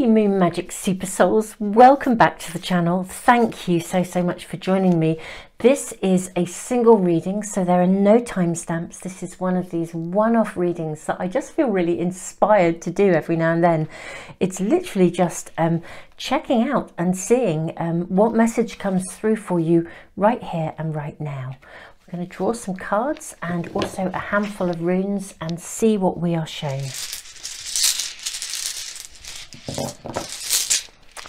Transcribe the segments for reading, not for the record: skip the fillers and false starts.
Moon Magic Super Souls, welcome back to the channel. Thank you so much for joining me. This is a single reading, so there are no timestamps. This is one of these one-off readings that I just feel really inspired to do every now and then. It's literally just checking out and seeing what message comes through for you right here and right now. We're going to draw some cards and also a handful of runes and see what we are shown.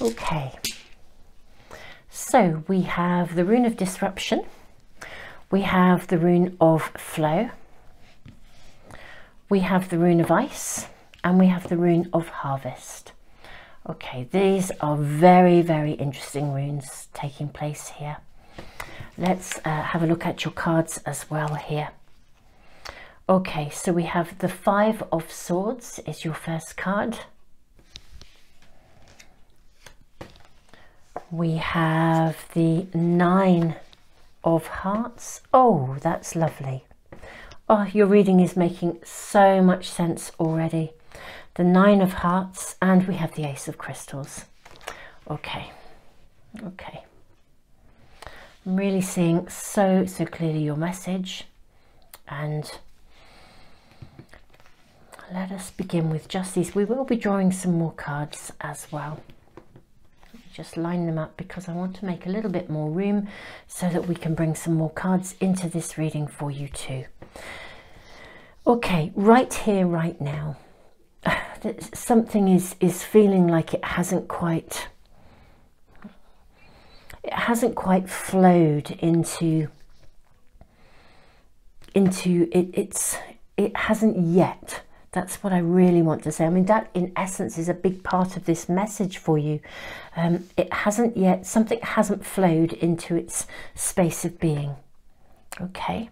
Okay, so we have the rune of disruption, we have the rune of flow, we have the rune of ice, and we have the rune of harvest. Okay, these are very interesting runes taking place here. Let's have a look at your cards as well here. Okay, so we have the Five of Swords is your first card. We have the Nine of Hearts. Oh, that's lovely. Oh, your reading is making so much sense already. The Nine of Hearts, and we have the Ace of Crystals. Okay. I'm really seeing so clearly your message, and let us begin with just these. We will be drawing some more cards as well. Just line them up because I want to make a little bit more room so that we can bring some more cards into this reading for you too. Okay, right here, right now, something is feeling like it hasn't quite flowed into it hasn't yet. That's what I really want to say. I mean, that in essence is a big part of this message for you. It hasn't yet, something hasn't flowed into its space of being. Okay.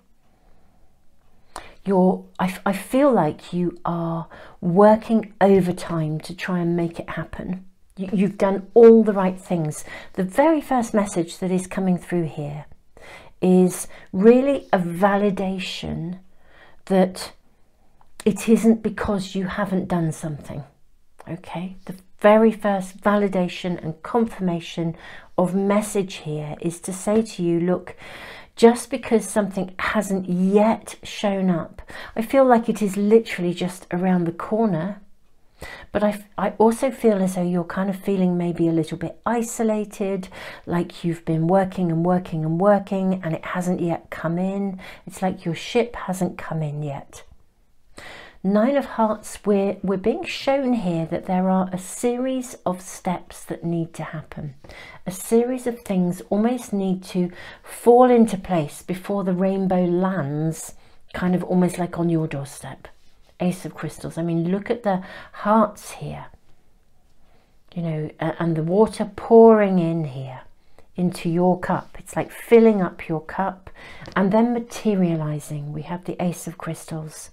I feel like you are working overtime to try and make it happen. You've done all the right things. The very first message that is coming through here is really a validation that it isn't because you haven't done something. Okay, the very first validation and confirmation of message here is to say to you, look, just because something hasn't yet shown up, I feel like it is literally just around the corner, but I also feel as though you're kind of feeling maybe a little bit isolated, like you've been working and it hasn't yet come in. It's like your ship hasn't come in yet. Nine of Hearts, we're being shown here that there are a series of steps that need to happen. A series of things almost need to fall into place before the rainbow lands, kind of almost like on your doorstep. Ace of Crystals. I mean, look at the hearts here, you know, and the water pouring in here into your cup. It's like filling up your cup and then materializing. We have the Ace of Crystals.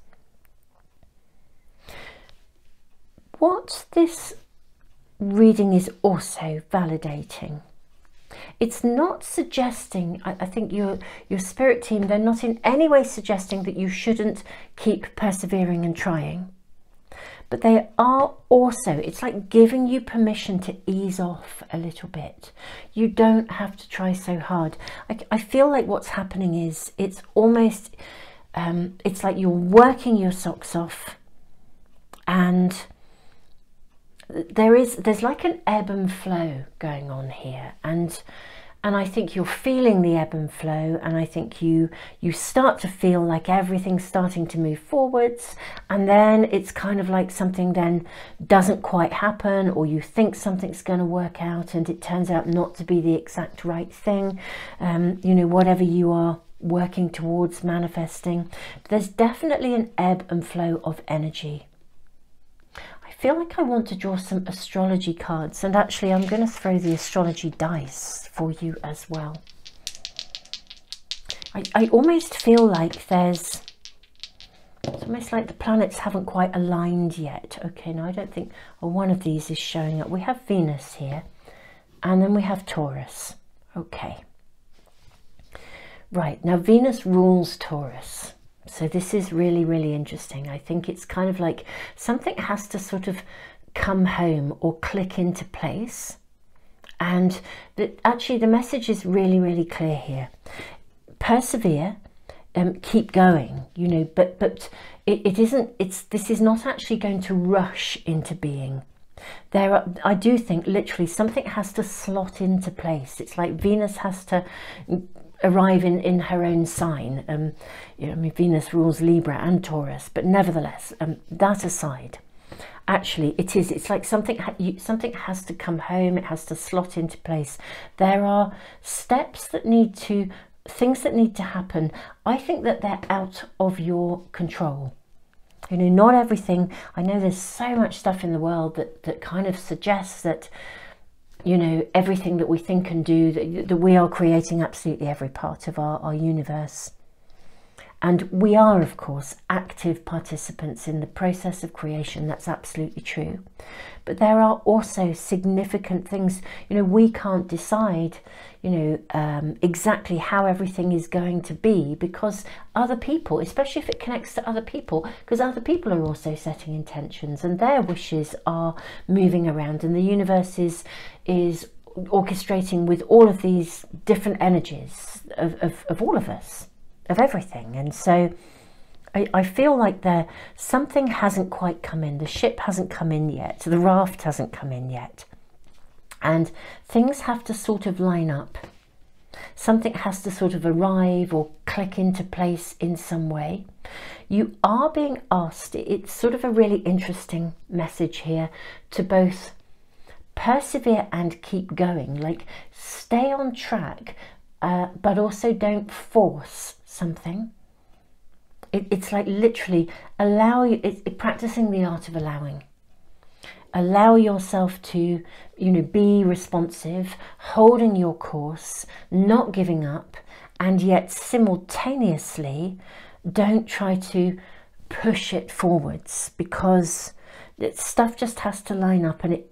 What this reading is also validating, it's not suggesting, I think your spirit team, they're not in any way suggesting that you shouldn't keep persevering and trying, but they are also, it's like giving you permission to ease off a little bit. You don't have to try so hard. I feel like what's happening is it's almost, it's like you're working your socks off, and there's like an ebb and flow going on here, and I think you're feeling the ebb and flow, and I think you start to feel like everything's starting to move forwards, and then it's kind of like something then doesn't quite happen, or you think something's going to work out and it turns out not to be the exact right thing. You know, whatever you are working towards manifesting, there's definitely an ebb and flow of energy. I feel like I want to draw some astrology cards, and actually I'm going to throw the astrology dice for you as well. I almost feel like it's almost like the planets haven't quite aligned yet. Okay, now I don't think one of these is showing up. We have Venus here, and then we have Taurus. Okay, right, now Venus rules Taurus. So this is really interesting. I think it's kind of like something has to sort of come home or click into place. And actually the message is really, really clear here. Persevere, keep going, you know, but this is not actually going to rush into being. I do think literally something has to slot into place. It's like Venus has to arrive in her own sign. You know, I mean, Venus rules Libra and Taurus, but nevertheless, that aside, actually it's like something has to come home. It has to slot into place. There are things that need to happen. I think that they're out of your control. You know, not everything. I know there's so much stuff in the world that kind of suggests that, you know, everything that we think and do, that we are creating absolutely every part of our universe. And we are, of course, active participants in the process of creation. That's absolutely true. But there are also significant things, you know, we can't decide, you know, exactly how everything is going to be, because other people, especially if it connects to other people, because other people are also setting intentions and their wishes are moving around, and the universe is orchestrating with all of these different energies of all of us, of everything. And so I feel like something hasn't quite come in. The ship hasn't come in yet. The raft hasn't come in yet. And things have to sort of line up. Something has to sort of arrive or click into place in some way. You are being asked, it's sort of a really interesting message here, to both persevere and keep going. Like, stay on track, but also don't force something. It's like literally practicing the art of allowing. Allow yourself to, you know, be responsive, holding your course, not giving up, and yet simultaneously don't try to push it forwards, because stuff just has to line up, and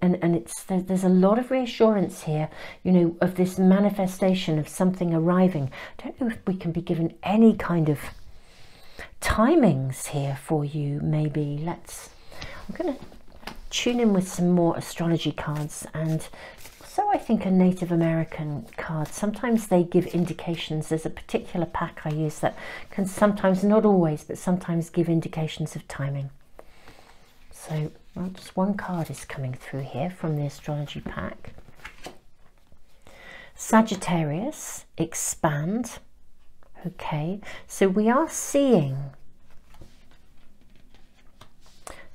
there's a lot of reassurance here, you know, of this manifestation of something arriving. I don't know if we can be given any kind of timings here for you. Maybe I'm going to tune in with some more astrology cards, and so I think a Native American card. Sometimes they give indications. There's a particular pack I use that can sometimes, not always, but sometimes give indications of timing. So, well, just one card is coming through here from the astrology pack. Sagittarius, expand. Okay, so we are seeing.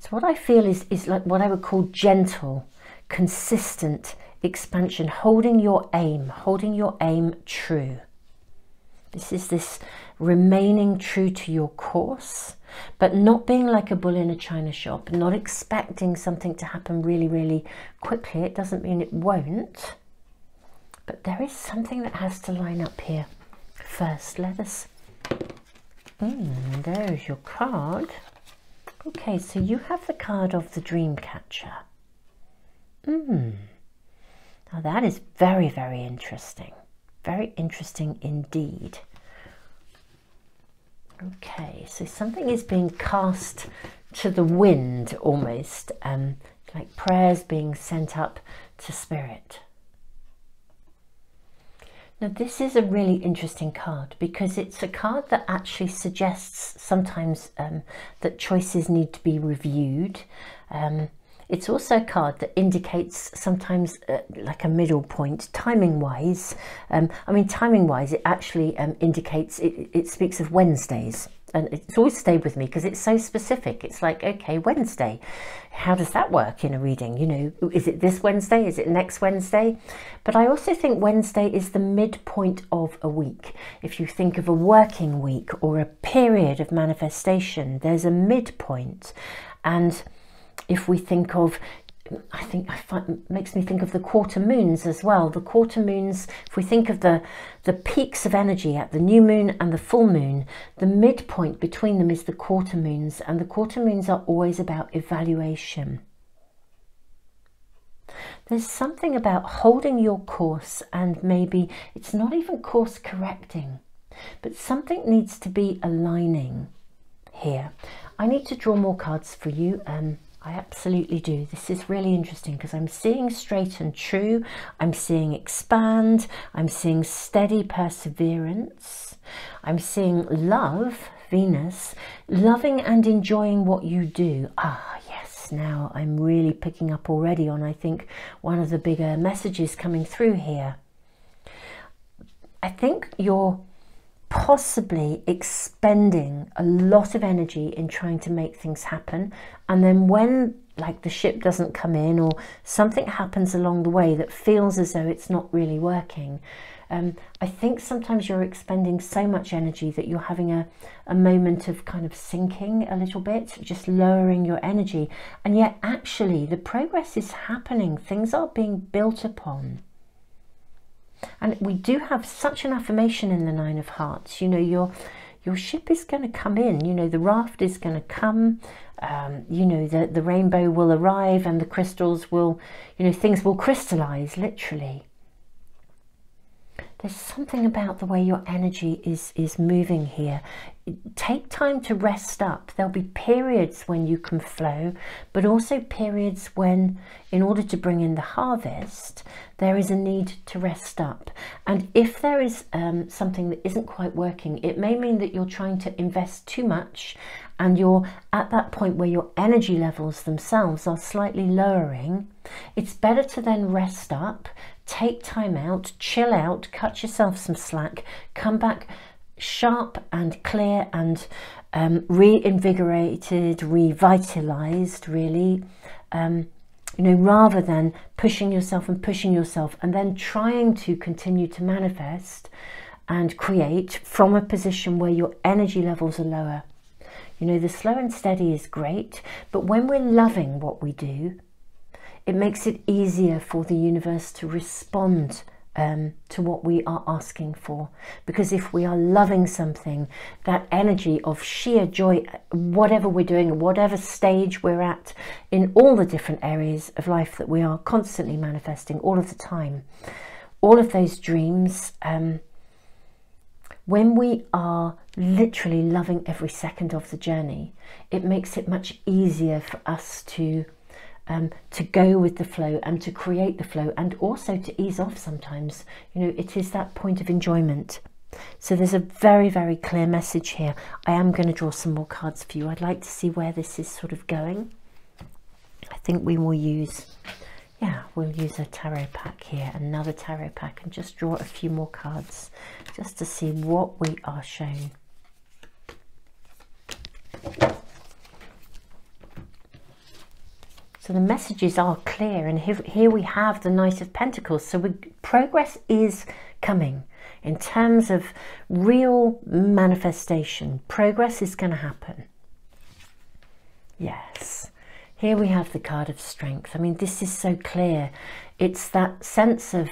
So what I feel is like what I would call gentle, consistent expansion, holding your aim true. This is this remaining true to your course, but not being like a bull in a china shop, not expecting something to happen really, really quickly. It doesn't mean it won't, but there is something that has to line up here first. Let us, there's your card. Okay, so you have the card of the dream catcher. Now that is very, very interesting. Very interesting indeed. Okay, so something is being cast to the wind almost, like prayers being sent up to spirit. Now this is a really interesting card, because it's a card that actually suggests sometimes that choices need to be reviewed. It's also a card that indicates sometimes like a middle point, timing wise. I mean, timing wise, it actually indicates, it speaks of Wednesdays. And it's always stayed with me because it's so specific. It's like, okay, Wednesday, how does that work in a reading? You know, is it this Wednesday? Is it next Wednesday? But I also think Wednesday is the midpoint of a week. If you think of a working week or a period of manifestation, there's a midpoint. And if we think of, I find it makes me think of the quarter moons as well. The quarter moons, if we think of the peaks of energy at the new moon and the full moon, the midpoint between them is the quarter moons, and the quarter moons are always about evaluation. There's something about holding your course, and maybe it's not even course correcting, but something needs to be aligning here. I need to draw more cards for you. I absolutely do. This is really interesting because I'm seeing straight and true, I'm seeing expand, I'm seeing steady perseverance, I'm seeing love, Venus, loving and enjoying what you do. Ah, yes, now I'm really picking up already on, I think, one of the bigger messages coming through here. I think you're possibly expending a lot of energy in trying to make things happen, and then when like the ship doesn't come in or something happens along the way that feels as though it's not really working, I think sometimes you're expending so much energy that you're having a moment of kind of sinking a little bit, just lowering your energy, and yet actually the progress is happening, things are being built upon. And we do have such an affirmation in the Nine of Hearts. You know, your ship is going to come in, you know, the raft is going to come, you know, the rainbow will arrive and the crystals will, you know, things will crystallize, literally. There's something about the way your energy is moving here. Take time to rest up. There'll be periods when you can flow, but also periods when, in order to bring in the harvest, there is a need to rest up. And if there is something that isn't quite working, it may mean that you're trying to invest too much and you're at that point where your energy levels themselves are slightly lowering. It's better to then rest up, take time out, chill out, cut yourself some slack, come back sharp and clear and reinvigorated, revitalized, really, you know, rather than pushing yourself and then trying to continue to manifest and create from a position where your energy levels are lower. You know, the slow and steady is great, but when we're loving what we do, it makes it easier for the universe to respond to what we are asking for. Because if we are loving something, that energy of sheer joy, whatever we're doing, whatever stage we're at in all the different areas of life that we are constantly manifesting all of the time, all of those dreams, when we are literally loving every second of the journey, it makes it much easier for us to go with the flow and to create the flow, and also to ease off sometimes. You know, it is that point of enjoyment. So there's a very, very clear message here. I am going to draw some more cards for you. I'd like to see where this is sort of going. I think we will use, yeah, we'll use a tarot pack here, another tarot pack, and just draw a few more cards just to see what we are shown. So the messages are clear, and here we have the Knight of Pentacles. So progress is coming in terms of real manifestation. Progress is going to happen. Yes. Here we have the card of Strength. I mean, this is so clear. It's that sense of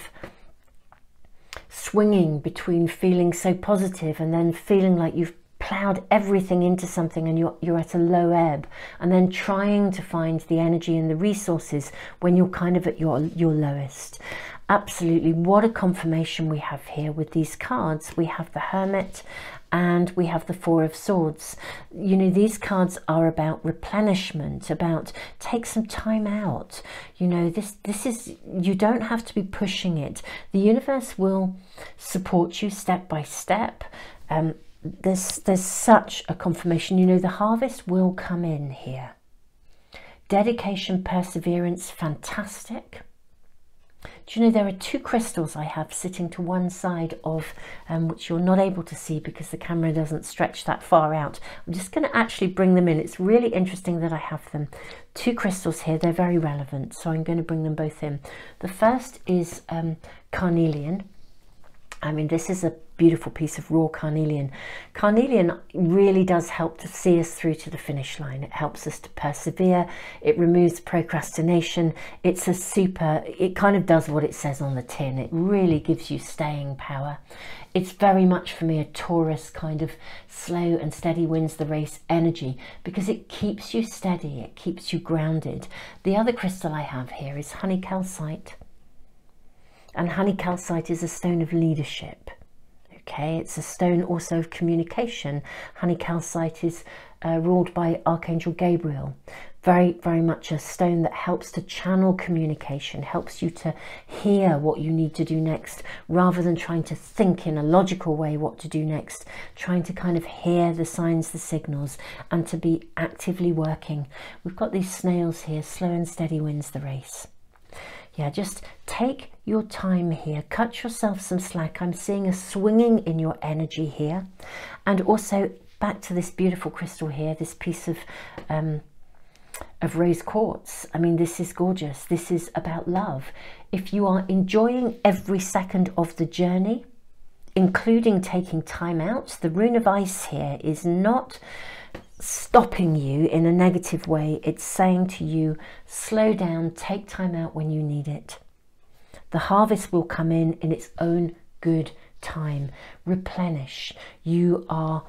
swinging between feeling so positive and then feeling like you've plowed everything into something and you're at a low ebb, and then trying to find the energy and the resources when you're kind of at your lowest. Absolutely, what a confirmation we have here with these cards. We have the Hermit and we have the Four of Swords. You know, these cards are about replenishment, about take some time out. You know, this is, you don't have to be pushing it. The universe will support you step by step. There's such a confirmation. You know, the harvest will come in here. Dedication, perseverance, fantastic. Do you know, there are two crystals I have sitting to one side of, which you're not able to see because the camera doesn't stretch that far out. I'm just going to actually bring them in. It's really interesting that I have them. Two crystals here, they're very relevant, so I'm going to bring them both in. The first is carnelian. I mean, this is a beautiful piece of raw carnelian. Carnelian really does help to see us through to the finish line. It helps us to persevere. It removes procrastination. It's a super, it kind of does what it says on the tin. It really gives you staying power. It's very much for me a Taurus kind of slow and steady wins the race energy, because it keeps you steady. It keeps you grounded. The other crystal I have here is honey calcite. And honey calcite is a stone of leadership. Okay, it's a stone also of communication. Honey calcite is ruled by Archangel Gabriel. very, very much a stone that helps to channel communication, helps you to hear what you need to do next, rather than trying to think in a logical way what to do next, trying to kind of hear the signs, the signals, and to be actively working. We've got these snails here, slow and steady wins the race. Yeah, just take your time here, cut yourself some slack. I'm seeing a swinging in your energy here. And also back to this beautiful crystal here, this piece of rose quartz. I mean, this is gorgeous. This is about love. If you are enjoying every second of the journey, including taking time out, the rune of ice here is not stopping you in a negative way. It's saying to you, slow down, take time out when you need it. The harvest will come in its own good time. Replenish. You are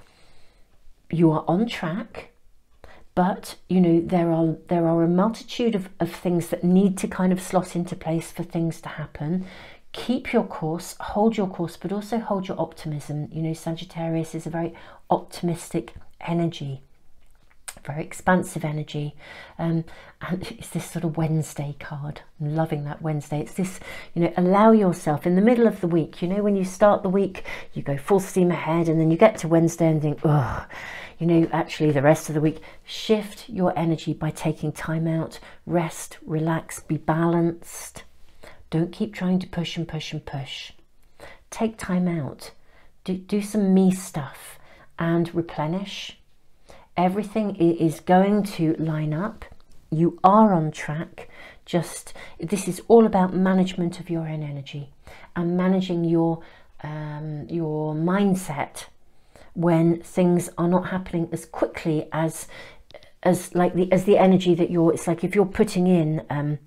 on track. But, you know, there are a multitude of things that need to kind of slot into place for things to happen. Keep your course, hold your course, but also hold your optimism. You know, Sagittarius is a very optimistic energy, very expansive energy. And it's this sort of Wednesday card. I'm loving that Wednesday. It's this, you know, allow yourself in the middle of the week. You know, when you start the week, you go full steam ahead, and then you get to Wednesday and think, oh, you know, actually the rest of the week, shift your energy by taking time out, rest, relax, be balanced. Don't keep trying to push and push and push. Take time out, do some me stuff and replenish. Everything is going to line up. You are on track. Just, this is all about management of your own energy and managing your mindset when things are not happening as quickly as the energy that you're. It's like if you're putting in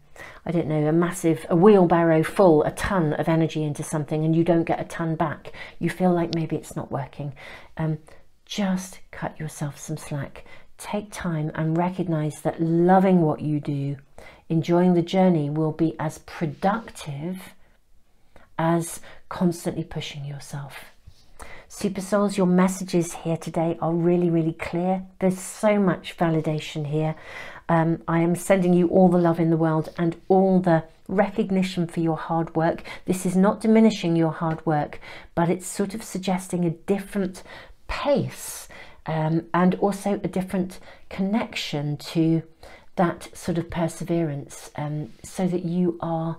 I don't know, a wheelbarrow full, a ton of energy into something, and you don't get a ton back, you feel like maybe it's not working. Just cut yourself some slack. Take time and recognize that loving what you do, enjoying the journey, will be as productive as constantly pushing yourself. Super Souls, your messages here today are really, really clear. There's so much validation here. I am sending you all the love in the world and all the recognition for your hard work. This is not diminishing your hard work, but it's sort of suggesting a different pace and also a different connection to that sort of perseverance, so that you are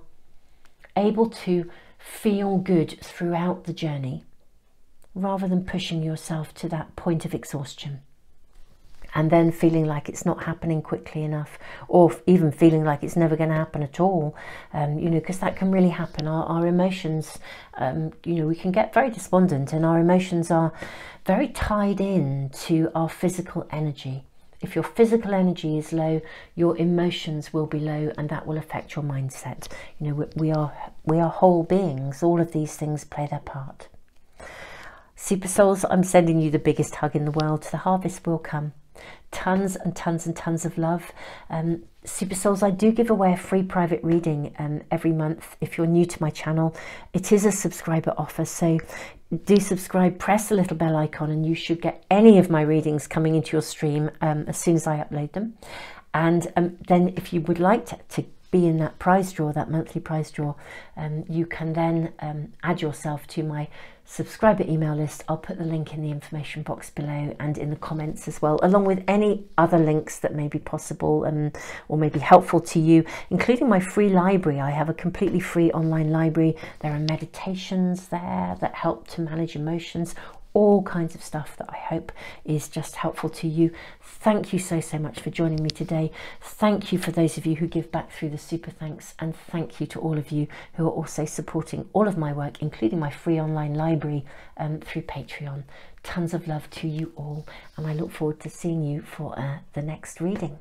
able to feel good throughout the journey, rather than pushing yourself to that point of exhaustion and then feeling like it's not happening quickly enough, or even feeling like it's never going to happen at all, you know, because that can really happen. Our emotions, you know, we can get very despondent, and our emotions are very tied in to our physical energy. If your physical energy is low, your emotions will be low, and that will affect your mindset. You know, we are whole beings. All of these things play their part. Super Souls, I'm sending you the biggest hug in the world. The harvest will come. Tons and tons and tons of love. Super Souls, I do give away a free private reading every month. If you're new to my channel, it is a subscriber offer, so do subscribe, press the little bell icon, and you should get any of my readings coming into your stream as soon as I upload them. And then if you would like to be in that prize draw, that monthly prize draw, you can then add yourself to my subscriber email list. I'll put the link in the information box below and in the comments as well, along with any other links that may be possible or may be helpful to you, including my free library. I have a completely free online library. There are meditations there that help to manage emotions, all kinds of stuff that I hope is just helpful to you. Thank you so much for joining me today. Thank you for those of you who give back through the super thanks, and thank you to all of you who are also supporting all of my work, including my free online library through Patreon. Tons of love to you all, and I look forward to seeing you for the next reading.